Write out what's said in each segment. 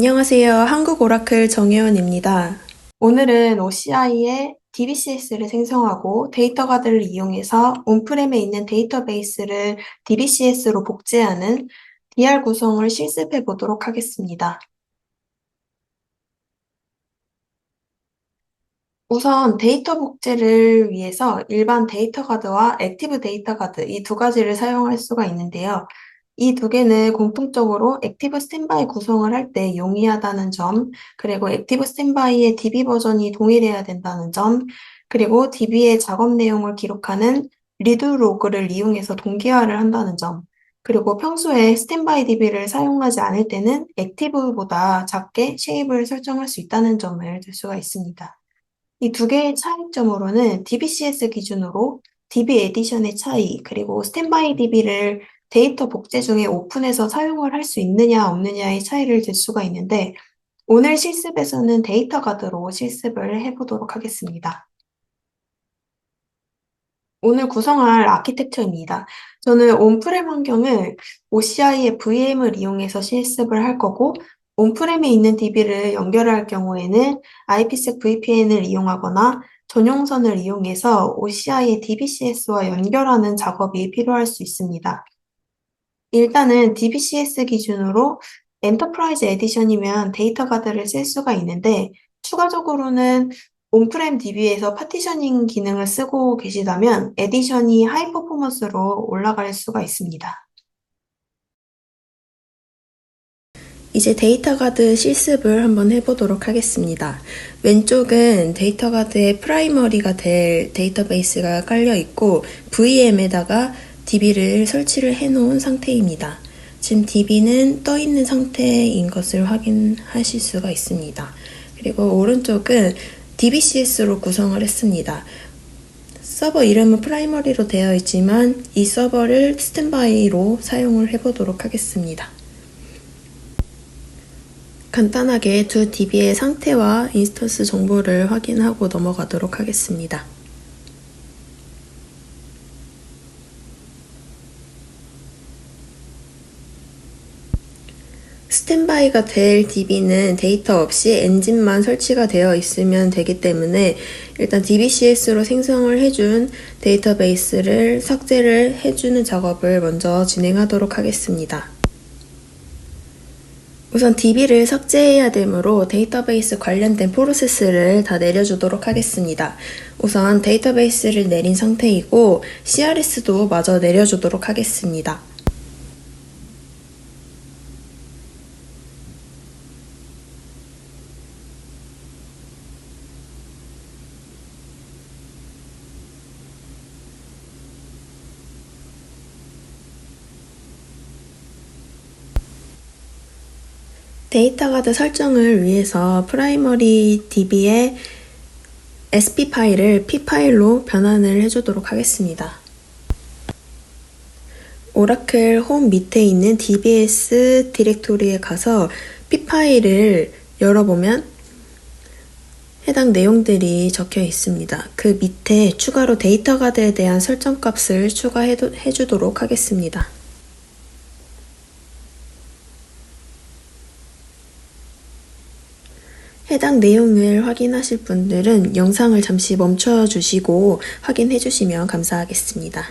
안녕하세요. 한국 오라클 정혜원입니다. 오늘은 OCI의 DBCS를 생성하고 데이터 가드를 이용해서 온프렘에 있는 데이터베이스를 DBCS로 복제하는 DR 구성을 실습해 보도록 하겠습니다. 우선 데이터 복제를 위해서 일반 데이터 가드와 액티브 데이터 가드 이 두 가지를 사용할 수가 있는데요. 이 두 개는 공통적으로 액티브 스탠바이 구성을 할 때 용이하다는 점, 그리고 액티브 스탠바이의 DB 버전이 동일해야 된다는 점, 그리고 DB의 작업 내용을 기록하는 리드 로그를 이용해서 동기화를 한다는 점, 그리고 평소에 스탠바이 DB를 사용하지 않을 때는 액티브보다 작게 쉐입을 설정할 수 있다는 점을 들 수가 있습니다. 이 두 개의 차이점으로는 DBCS 기준으로 DB 에디션의 차이, 그리고 스탠바이 DB를 데이터 복제 중에 오픈해서 사용을 할 수 있느냐 없느냐의 차이를 들 수가 있는데, 오늘 실습에서는 데이터 가드로 실습을 해보도록 하겠습니다. 오늘 구성할 아키텍처입니다. 저는 온프렘 환경을 OCI의 VM을 이용해서 실습을 할 거고, 온프렘에 있는 DB를 연결할 경우에는 IPsec VPN을 이용하거나 전용선을 이용해서 OCI의 DBCS와 연결하는 작업이 필요할 수 있습니다. 일단은 DBCS 기준으로 엔터프라이즈 에디션이면 데이터 가드를 쓸 수가 있는데, 추가적으로는 온프렘 DB에서 파티셔닝 기능을 쓰고 계시다면 에디션이 하이 퍼포먼스로 올라갈 수가 있습니다. 이제 데이터 가드 실습을 한번 해보도록 하겠습니다. 왼쪽은 데이터 가드의 프라이머리가 될 데이터베이스가 깔려 있고 VM에다가 DB를 설치를 해 놓은 상태입니다. 지금 DB는 떠 있는 상태인 것을 확인하실 수가 있습니다. 그리고 오른쪽은 DBCS로 구성을 했습니다. 서버 이름은 프라이머리로 되어 있지만 이 서버를 스탠바이로 사용을 해보도록 하겠습니다. 간단하게 두 DB의 상태와 인스턴스 정보를 확인하고 넘어가도록 하겠습니다. 스탠바이가 될 DB는 데이터 없이 엔진만 설치가 되어 있으면 되기 때문에 일단 DBCS로 생성을 해준 데이터베이스를 삭제를 해주는 작업을 먼저 진행하도록 하겠습니다. 우선 DB를 삭제해야 되므로 데이터베이스 관련된 프로세스를 다 내려주도록 하겠습니다. 우선 데이터베이스를 내린 상태이고 CRS도 마저 내려주도록 하겠습니다. 데이터 가드 설정을 위해서 프라이머리 DB의 SP 파일을 P 파일로 변환을 해주도록 하겠습니다. 오라클 홈 밑에 있는 DBS 디렉토리에 가서 P 파일을 열어보면 해당 내용들이 적혀 있습니다. 그 밑에 추가로 데이터 가드에 대한 설정 값을 추가해 주도록 하겠습니다. 해당 내용을 확인하실 분들은 영상을 잠시 멈춰 주시고 확인해 주시면 감사하겠습니다.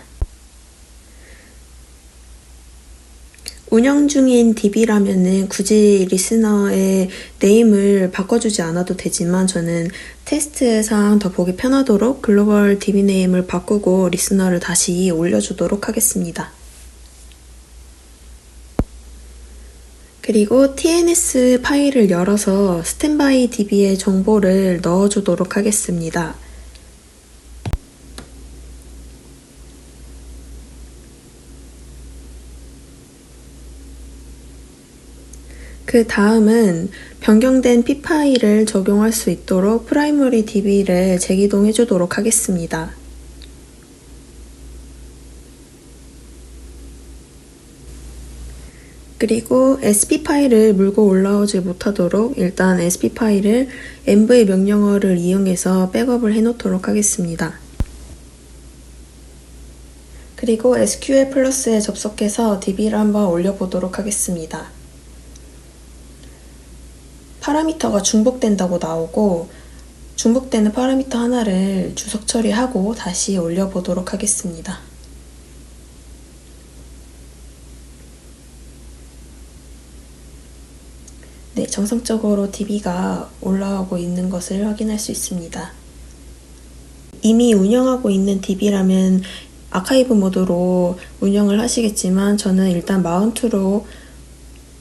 운영 중인 DB라면은 굳이 리스너의 네임을 바꿔주지 않아도 되지만 저는 테스트상 더 보기 편하도록 글로벌 DB 네임을 바꾸고 리스너를 다시 올려주도록 하겠습니다. 그리고 TNS 파일을 열어서 스탠바이 DB의 정보를 넣어주도록 하겠습니다. 그 다음은 변경된 P 파일을 적용할 수 있도록 프라이머리 DB를 재기동해 주도록 하겠습니다. 그리고 SP 파일을 물고 올라오지 못하도록 일단 SP 파일을 env 명령어를 이용해서 백업을 해놓도록 하겠습니다. 그리고 SQL 플러스에 접속해서 DB를 한번 올려보도록 하겠습니다. 파라미터가 중복된다고 나오고 중복되는 파라미터 하나를 주석 처리하고 다시 올려보도록 하겠습니다. 네, 정상적으로 DB가 올라오고 있는 것을 확인할 수 있습니다. 이미 운영하고 있는 DB라면 아카이브 모드로 운영을 하시겠지만 저는 일단 마운트로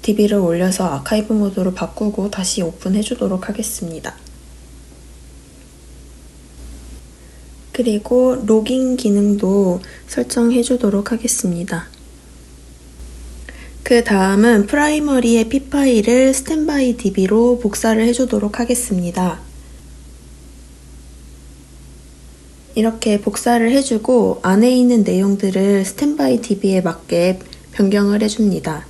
DB를 올려서 아카이브 모드로 바꾸고 다시 오픈해 주도록 하겠습니다. 그리고 로깅 기능도 설정해 주도록 하겠습니다. 그 다음은 프라이머리의 P 파일을 스탠바이 DB로 복사를 해주도록 하겠습니다. 이렇게 복사를 해주고 안에 있는 내용들을 스탠바이 DB에 맞게 변경을 해줍니다.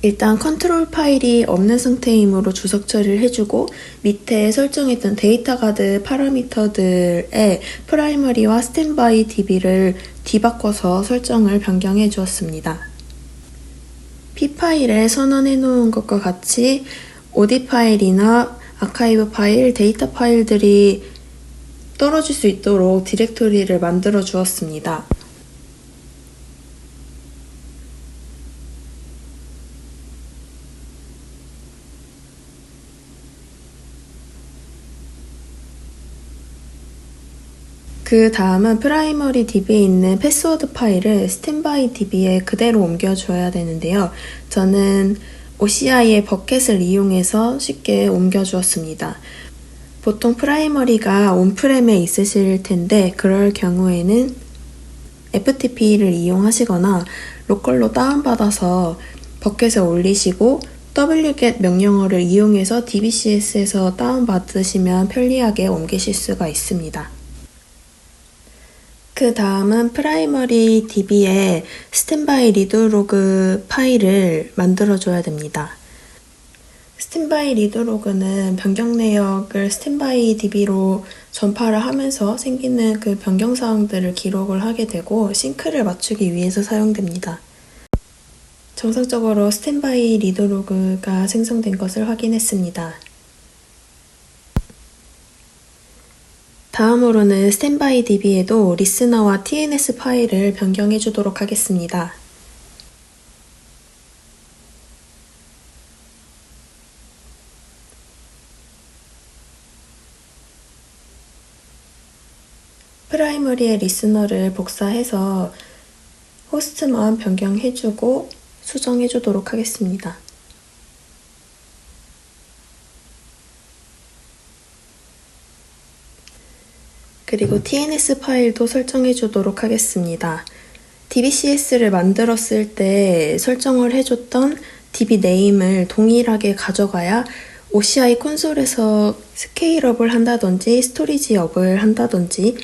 일단 컨트롤 파일이 없는 상태이므로 주석 처리를 해주고 밑에 설정했던 데이터 가드 파라미터들의 프라이머리와 스탠바이 DB를 뒤바꿔서 설정을 변경해 주었습니다. P 파일에 선언해 놓은 것과 같이 OD 파일이나 아카이브 파일, 데이터 파일들이 떨어질 수 있도록 디렉토리를 만들어 주었습니다. 그 다음은 프라이머리 DB에 있는 패스워드 파일을 스탠바이 DB에 그대로 옮겨줘야 되는데요. 저는 OCI의 버켓을 이용해서 쉽게 옮겨주었습니다. 보통 프라이머리가 온프렘에 있으실 텐데 그럴 경우에는 FTP를 이용하시거나 로컬로 다운받아서 버켓에 올리시고 wget 명령어를 이용해서 DBCS에서 다운받으시면 편리하게 옮기실 수가 있습니다. 그 다음은 프라이머리 DB에 스탠바이 리드로그 파일을 만들어줘야 됩니다. 스탠바이 리드로그는 변경 내역을 스탠바이 DB로 전파를 하면서 생기는 그 변경 사항들을 기록을 하게 되고 싱크를 맞추기 위해서 사용됩니다. 정상적으로 스탠바이 리드로그가 생성된 것을 확인했습니다. 다음으로는 스탠바이 DB에도 리스너와 TNS 파일을 변경해 주도록 하겠습니다. 프라이머리의 리스너를 복사해서 호스트만 변경해 주고 수정해 주도록 하겠습니다. 그리고 TNS 파일도 설정해 주도록 하겠습니다. DBCS를 만들었을 때 설정을 해줬던 DB 네임을 동일하게 가져가야 OCI 콘솔에서 스케일업을 한다든지 스토리지업을 한다든지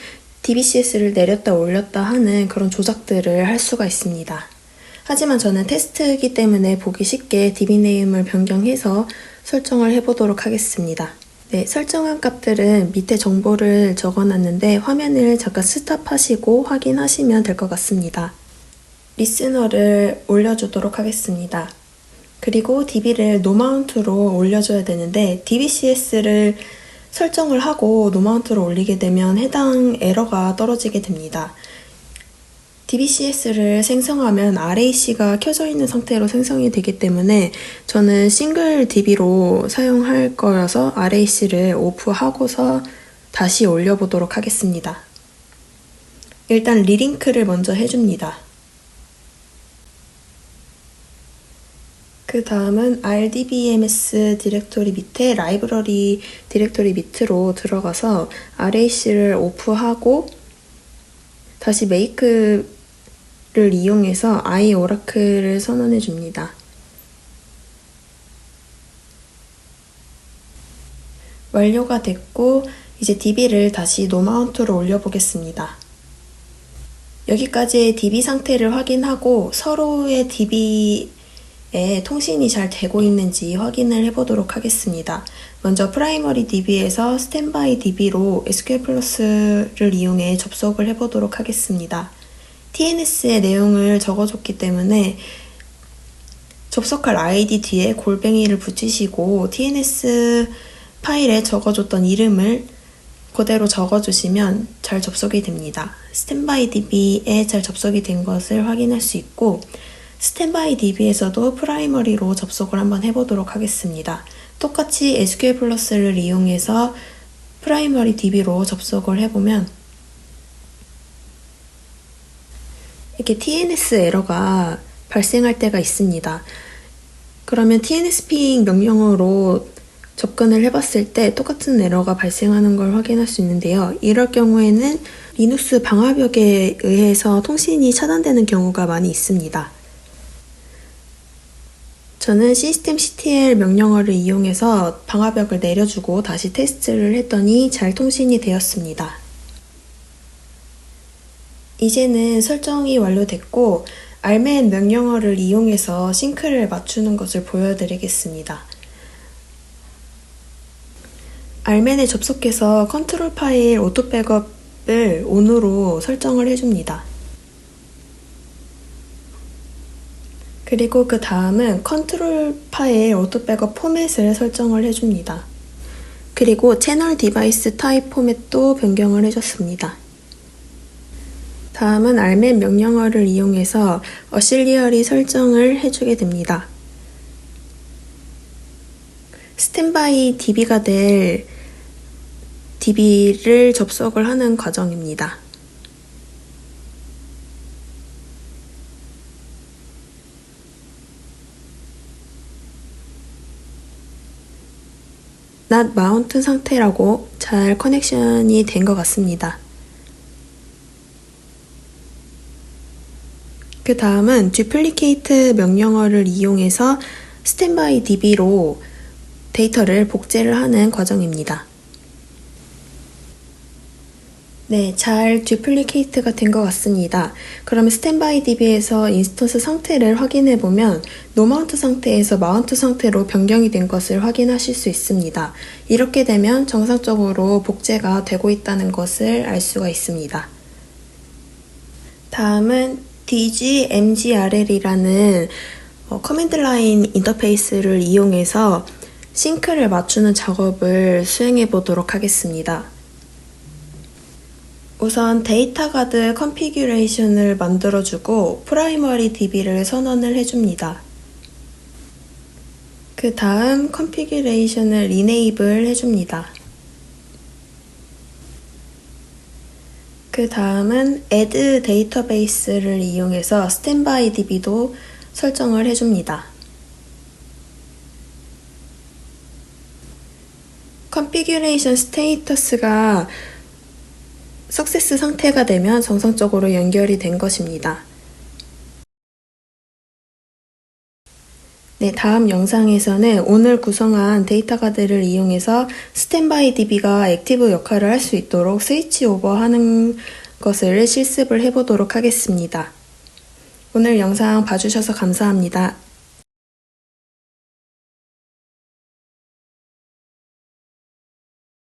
DBCS를 내렸다 올렸다 하는 그런 조작들을 할 수가 있습니다. 하지만 저는 테스트이기 때문에 보기 쉽게 DB 네임을 변경해서 설정을 해보도록 하겠습니다. 네, 설정한 값들은 밑에 정보를 적어놨는데 화면을 잠깐 스탑하시고 확인하시면 될 것 같습니다. 리스너를 올려주도록 하겠습니다. 그리고 DB를 노마운트로 올려줘야 되는데 DBCS를 설정을 하고 노마운트로 올리게 되면 해당 에러가 떨어지게 됩니다. DBCS를 생성하면 RAC가 켜져 있는 상태로 생성이 되기 때문에 저는 싱글 DB로 사용할 거여서 RAC를 오프하고서 다시 올려보도록 하겠습니다. 일단 리링크를 먼저 해줍니다. 그 다음은 RDBMS 디렉토리 밑에 라이브러리 디렉토리 밑으로 들어가서 RAC를 오프하고 다시 make를 이용해서 iOracle를 선언해 줍니다. 완료가 됐고 이제 DB를 다시 노마운트로 올려보겠습니다. 여기까지의 DB 상태를 확인하고 서로의 DB에 통신이 잘 되고 있는지 확인을 해보도록 하겠습니다. 먼저 프라이머리 DB에서 스탠바이 DB로 SQL 플러스를 이용해 접속을 해보도록 하겠습니다. TNS의 내용을 적어줬기 때문에 접속할 아이디 뒤에 골뱅이를 붙이시고 TNS 파일에 적어줬던 이름을 그대로 적어주시면 잘 접속이 됩니다. 스탠바이 DB에 잘 접속이 된 것을 확인할 수 있고 스탠바이 DB에서도 프라이머리로 접속을 한번 해보도록 하겠습니다. 똑같이 SQL 플러스를 이용해서 프라이머리 DB로 접속을 해보면 이렇게 TNS 에러가 발생할 때가 있습니다. 그러면 TNSPing 명령어로 접근을 해봤을 때 똑같은 에러가 발생하는 걸 확인할 수 있는데요. 이럴 경우에는 리눅스 방화벽에 의해서 통신이 차단되는 경우가 많이 있습니다. 저는 systemctl 명령어를 이용해서 방화벽을 내려주고 다시 테스트를 했더니 잘 통신이 되었습니다. 이제는 설정이 완료됐고 rman 명령어를 이용해서 싱크를 맞추는 것을 보여드리겠습니다. rman에 접속해서 컨트롤 파일 오토 백업을 ON으로 설정을 해줍니다. 그리고 그 다음은 컨트롤 파일 오토 백업 포맷을 설정을 해줍니다. 그리고 채널 디바이스 타입 포맷도 변경을 해줬습니다. 다음은 rman 명령어를 이용해서 auxiliary 설정을 해주게 됩니다. 스탠바이 DB가 될 DB를 접속을 하는 과정입니다. not mount 상태라고 잘 커넥션이 된 것 같습니다. 그 다음은 duplicate 명령어를 이용해서 스탠바이 DB로 데이터를 복제를 하는 과정입니다. 네, 잘 duplicate가 된 것 같습니다. 그러면 스탠바이 DB에서 인스턴스 상태를 확인해 보면 노마운트 상태에서 마운트 상태로 변경이 된 것을 확인하실 수 있습니다. 이렇게 되면 정상적으로 복제가 되고 있다는 것을 알 수가 있습니다. 다음은 DGMGRL이라는 커맨드 라인 인터페이스를 이용해서 싱크를 맞추는 작업을 수행해 보도록 하겠습니다. 우선 데이터 가드 컨피규레이션을 만들어주고 프라이머리 DB를 선언을 해줍니다. 그 다음 컨피규레이션을 리네이블 해줍니다. 그 다음은 add 데이터베이스를 이용해서 스탠바이 DB도 설정을 해줍니다. 컨피규레이션 스테이터스가 석세스 상태가 되면 정상적으로 연결이 된 것입니다. 네, 다음 영상에서는 오늘 구성한 데이터 가드를 이용해서 스탠바이 DB가 액티브 역할을 할 수 있도록 스위치 오버하는 것을 실습을 해보도록 하겠습니다. 오늘 영상 봐주셔서 감사합니다.